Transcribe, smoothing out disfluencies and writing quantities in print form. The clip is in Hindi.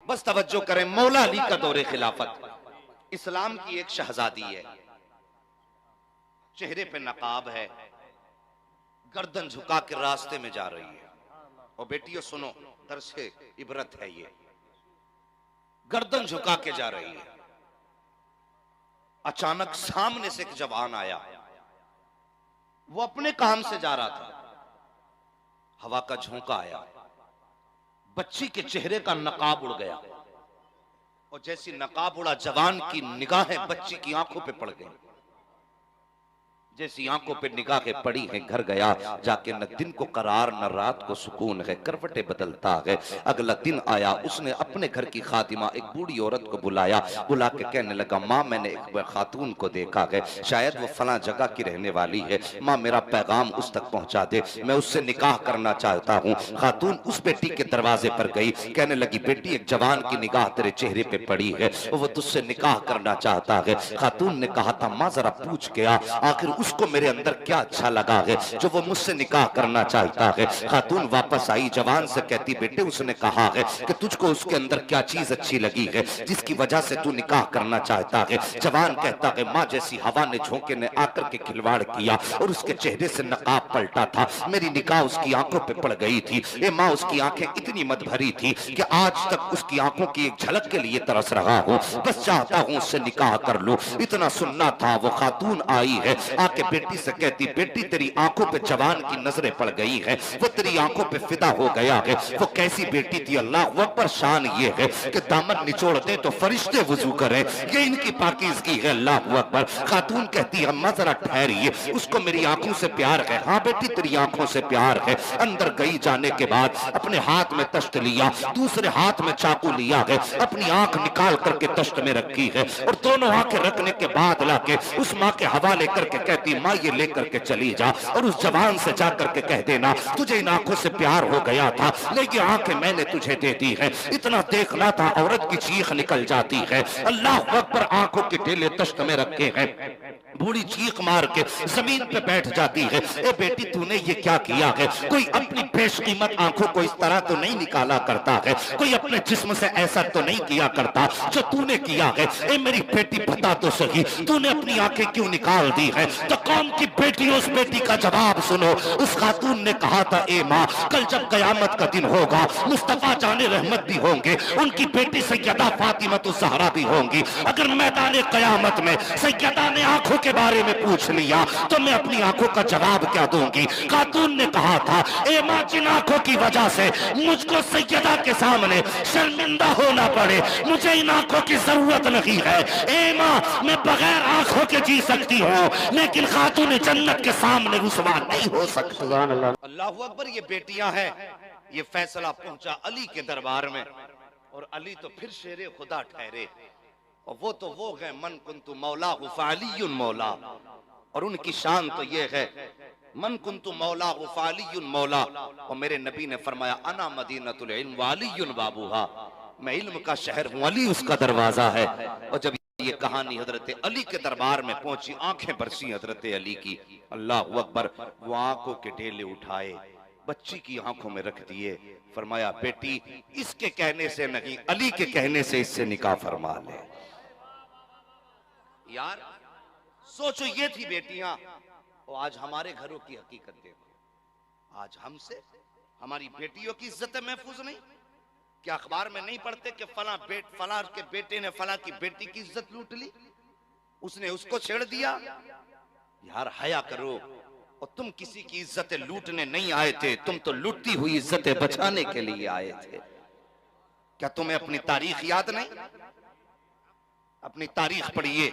बस तवज्जो करें, मौला अली का दौरे खिलाफत, इस्लाम की एक शहजादी है, चेहरे पे नकाब है, गर्दन झुका के रास्ते में जा रही है। और बेटियों सुनो, दरसे इबरत है ये, गर्दन झुका के जा रही है। अचानक सामने से एक जवान आया, वो अपने काम से जा रहा था, हवा का झोंका आया, बच्ची के चेहरे का नकाब उड़ गया, और जैसी नकाब उड़ा जवान की निगाहें बच्ची की आंखों पे पड़ गई। जैसी आंखों पे निगाहें पड़ी हैं, घर गया जाके, न दिन को करार न रात को सुकून है, करवटें बदलता है। अगला दिन आया, उसने अपने घर की खातिमा एक बूढ़ी औरत को बुलाया, बुला के कहने लगा, माँ मैंने एक खातून को देखा है, शायद वो फलां जगह की रहने वाली है, माँ मेरा पैगाम उस तक पहुंचा दे, मैं उससे निकाह करना चाहता हूँ। खातून उस बेटी के दरवाजे पर गई, कहने लगी, बेटी एक जवान की निगाह तेरे चेहरे पे पड़ी है, वो तुझसे निकाह करना चाहता है। खातून ने कहा था, माँ जरा पूछ के आ, आखिर उसको मेरे अंदर क्या अच्छा लगा है जो वो मुझसे निकाह करना चाहता है। खातून वापस आई, जवान से कहती, बेटे उसने कहा है कि तुझको उसके अंदर क्या चीज अच्छी लगी है जिसकी वजह से तू निकाह करना चाहता है। जवान कहता है, माँ जैसी हवा ने झोंके ने आकर के खिलवाड़ किया और उसके चेहरे से नकाब पलटा था, मेरी निगाह उसकी आंखों पे पड़ गई थी। ए माँ, उसकी आंखें इतनी मद भरी थी कि आज तक उसकी आंखों की एक झलक के लिए तरस रहा हूँ, बस चाहता हूँ उससे निकाह कर लूं। इतना सुनना था, वो खातून आई है, आके बेटी से कहती, बेटी तेरी आंखों पे जवान की नजरें पड़ गई है, वो तेरी आंखों पे फिदा हो गया है। वो कैसी बेटी थी, अल्लाह अकबर, शान ये है कि दामन निचोड़ते तो फरिश्ते वुजू करें, ये इनकी पाकीज़गी है, अल्लाह अकबर। खातून कहती, अम्मा जरा ठहरिए, उसको मेरी आंखों से प्यार है। हाँ बेटी तेरी आंखों से प्यार है। अंदर गई, जाने के बाद अपने हाथ में तश्त लिया, दूसरे हाथ में चाकू लिया है, अपनी आंख निकाल करके तश्त में रखी है, और दोनों आंखें रखने के बाद लाके उस माँ के हवाले करके कहती, माँ ये लेकर के चली जा, और उस जवान से जाकर के कह देना, तुझे इन आंखों से प्यार हो गया था, लेकिन आंखें मैंने तुझे दे दी है। इतना देखना था, औरत की चीख निकल जाती है, अल्लाह अकबर। आंखों के ढेले तश्त में रखे हैं, बूढ़ी चीख मार के जमीन पे बैठ जाती है। ए बेटी तूने ये क्या किया है? कोई अपनी बेशकीमत आंखों को इस तरह तो नहीं निकाला करता है, कोई अपने जिस्म से ऐसा तो नहीं किया करता जो तूने किया है। ए मेरी बेटी बता तो सही, तूने अपनी आंखें क्यों निकाल दी है? तो कौन की बेटी, उस बेटी का जवाब सुनो। उस खातून ने कहा था, ए माँ कल जब कयामत का दिन होगा, मुस्तफा जाने रहमत भी होंगे, उनकी बेटी सैयदा फातिमा तो ज़हरा भी होंगी, अगर मैदान कयामत में सैयदा ने आंखों के बारे में पूछ लिया तो मैं अपनी आंखों का जवाब क्या दूंगी? खातून ने कहा था, ए माँ जिन आंखों की वजह से मुझको सैयदा के सामने शर्मिंदा होना पड़े, मुझे इन आंखों की जरूरत नहीं है। ए माँ मैं बगैर आंखों के जी सकती हूँ, लेकिन खातून जन्नत के सामने रुसवा नहीं हो सकती। अल्लाह अकबर। ये बेटियां हैं, ये फैसला पहुंचा अली के दरबार में, और अली तो फिर शेरे खुदा ठहरे, और वो तो वो है, मन कुन्तु मौला फ़अलियुन मौला, और उनकी शान तो ये है, मन कुन्तु मौला फ़अलियुन मौला। और मेरे नबी ने फरमाया, अना मदीनतुल इल्म व अलियुन बाबूहा, मैं इल्म का शहर हूँ, अली उसका दरवाजा है। और जब ये कहानी हजरत अली के दरबार में पहुंची, आंखें बरसी हजरत अली की, अल्लाह अकबर। वो आंखों के ढेले उठाए, बच्ची की आंखों में रख दिए, फरमाया, बेटी इसके कहने से नहीं, अली के कहने से इससे निकाह फरमा ले। यार सोचो, ये थी बेटियां, और आज हमारे घरों की हकीकत देखो। आज हमसे हमारी बेटियों की इज्जत महफूज नहीं। क्या अखबार में नहीं पढ़ते कि फला के बेटे ने फला की बेटी की इज्जत लूट ली, उसने उसको छेड़ दिया? यार हया करो। और तुम किसी की इज्जतें लूटने नहीं आए थे, तुम तो लूटती हुई इज्जतें बचाने के लिए आए थे। क्या तुम्हें अपनी तारीख याद नहीं? अपनी तारीख पढ़िए।